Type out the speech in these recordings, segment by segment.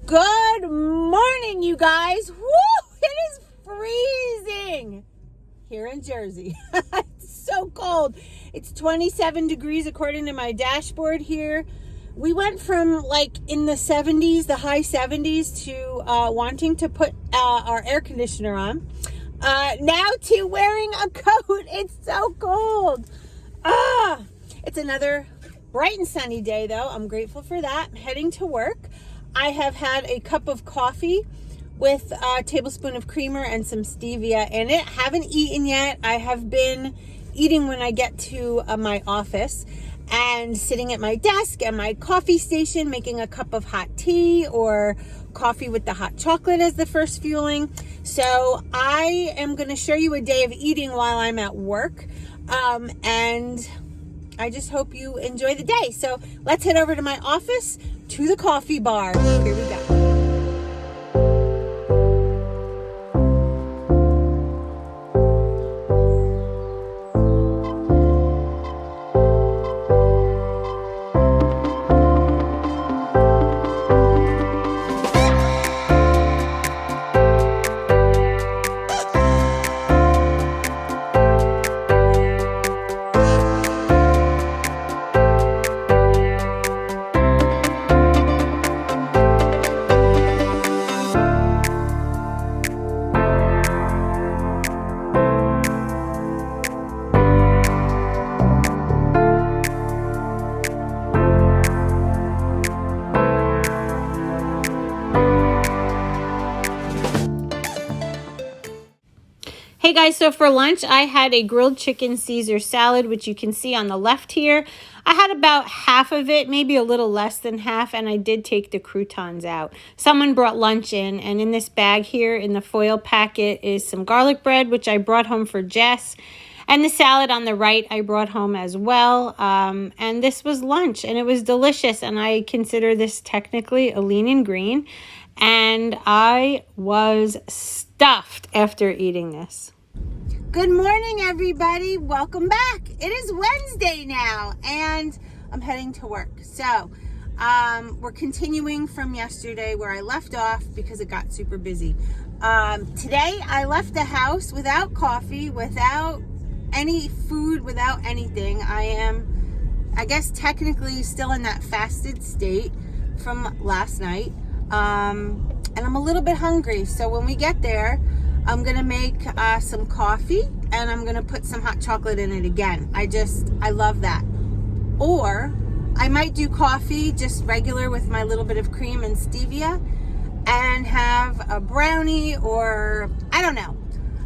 Good morning, you guys. Woo! It is freezing here in Jersey. It's so cold. It's 27 degrees according to my dashboard here. We went from like in the 70s, the high 70s, to wanting to put our air conditioner on. Now to wearing a coat. It's so cold. It's another bright and sunny day though. I'm grateful for that. I'm heading to work. I have had a cup of coffee with a tablespoon of creamer and some stevia in it. Haven't eaten yet. I have been eating when I get to my office and sitting at my desk at my coffee station, making a cup of hot tea or coffee with the hot chocolate as the first fueling. So I am going to show you a day of eating while I'm at work. And I just hope you enjoy the day. So let's head over to my office, to the coffee bar. Here we go. Hey guys, so for lunch I had a grilled chicken Caesar salad, which you can see on the left here. I had about half of it, maybe a little less than half, and I did take the croutons out. Someone brought lunch in, and in this bag here in the foil packet is some garlic bread, which I brought home for Jess. And the salad on the right I brought home as well. And this was lunch, and it was delicious, and I consider this technically a lean and green. And I was stuffed after eating this. Good morning, everybody. Welcome back. It is Wednesday now, and I'm heading to work. So we're continuing from yesterday where I left off because it got super busy. Today, I left the house without coffee, without any food, without anything. I am, I guess, technically still in that fasted state from last night. And I'm a little bit hungry. So when we get there, I'm going to make some coffee and I'm going to put some hot chocolate in it again. I love that. Or I might do coffee just regular with my little bit of cream and stevia and have a brownie, or I don't know.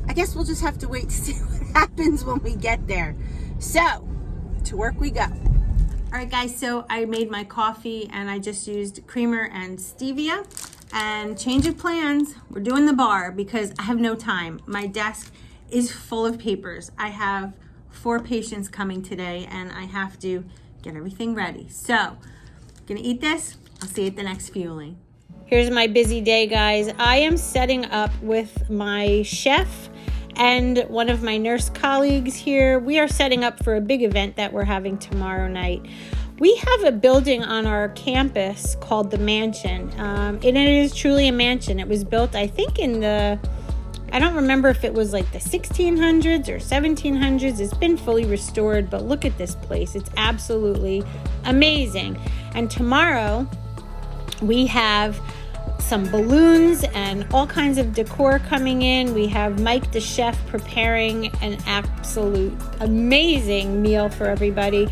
I guess we'll just have to wait to see what happens when we get there. So to work we go. All right, guys, so I made my coffee and I just used creamer and stevia. And change of plans, we're doing the bar because I have no time. My desk is full of papers. I have 4 patients coming today and I have to get everything ready. So, gonna eat this. I'll see you at the next fueling. Here's my busy day, guys. I am setting up with my chef and one of my nurse colleagues here. We are setting up for a big event that we're having tomorrow night. We have a building on our campus called the Mansion, and it is truly a mansion. It was built, I think, in the, I don't remember if it was like the 1600s or 1700s. It's been fully restored, but look at this place. It's absolutely amazing. And tomorrow we have some balloons and all kinds of decor coming in. We have Mike the chef preparing an absolute amazing meal for everybody.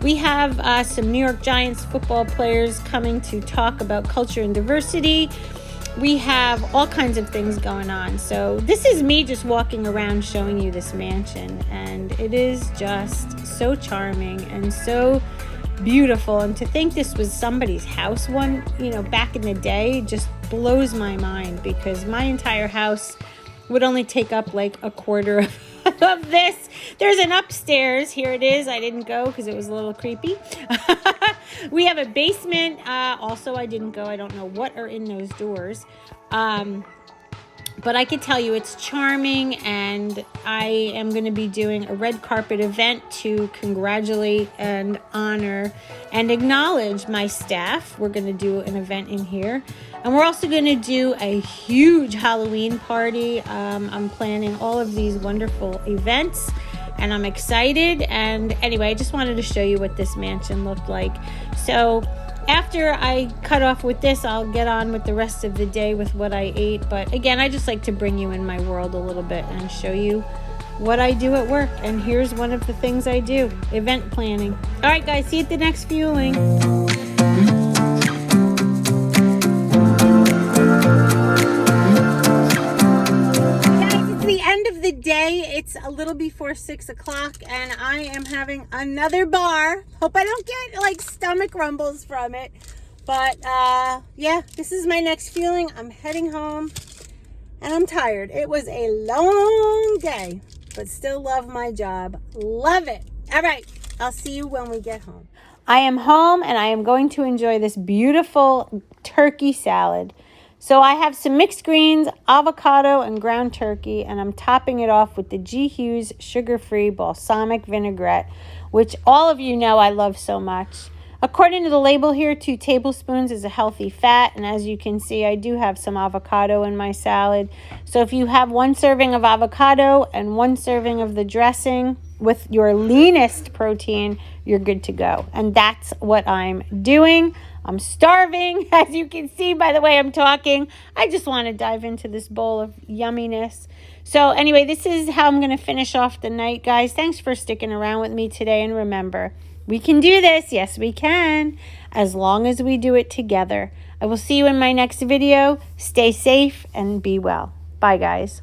We have some New York Giants football players coming to talk about culture and diversity. We have all kinds of things going on. So this is me just walking around showing you this mansion, and it is just so charming and so beautiful. And to think this was somebody's house back in the day just blows my mind, because my entire house would only take up like a quarter of this. There's an upstairs. Here it is. I didn't go because it was a little creepy. We have a basement. Also, I didn't go. I don't know what are in those doors. But I could tell you it's charming, and I am going to be doing a red carpet event to congratulate and honor and acknowledge my staff. We're going to do an event in here. And we're also going to do a huge Halloween party. I'm planning all of these wonderful events, and I'm excited. And anyway, I just wanted to show you what this mansion looked like. So after I cut off with this, I'll get on with the rest of the day with what I ate. But again, I just like to bring you in my world a little bit and show you what I do at work. And here's one of the things I do, event planning. All right, guys, see you at the next fueling. The end of the day, it's a little before 6 o'clock, and I am having another bar. Hope I don't get like stomach rumbles from it, but yeah, this is my next feeling. I'm heading home and I'm tired. It was a long day, but still love my job. Love it. All right, I'll see you when we get home. I am home, and I am going to enjoy this beautiful turkey salad. So I have some mixed greens, avocado, and ground turkey, and I'm topping it off with the G. Hughes sugar-free balsamic vinaigrette, which all of you know I love so much. According to the label here, 2 tablespoons is a healthy fat, and as you can see, I do have some avocado in my salad. So if you have 1 serving of avocado and 1 serving of the dressing with your leanest protein, you're good to go. And that's what I'm doing. I'm starving, as you can see by the way I'm talking. I just want to dive into this bowl of yumminess. So anyway, this is how I'm going to finish off the night, guys. Thanks for sticking around with me today. And remember, we can do this. Yes, we can, as long as we do it together. I will see you in my next video. Stay safe and be well. Bye, guys.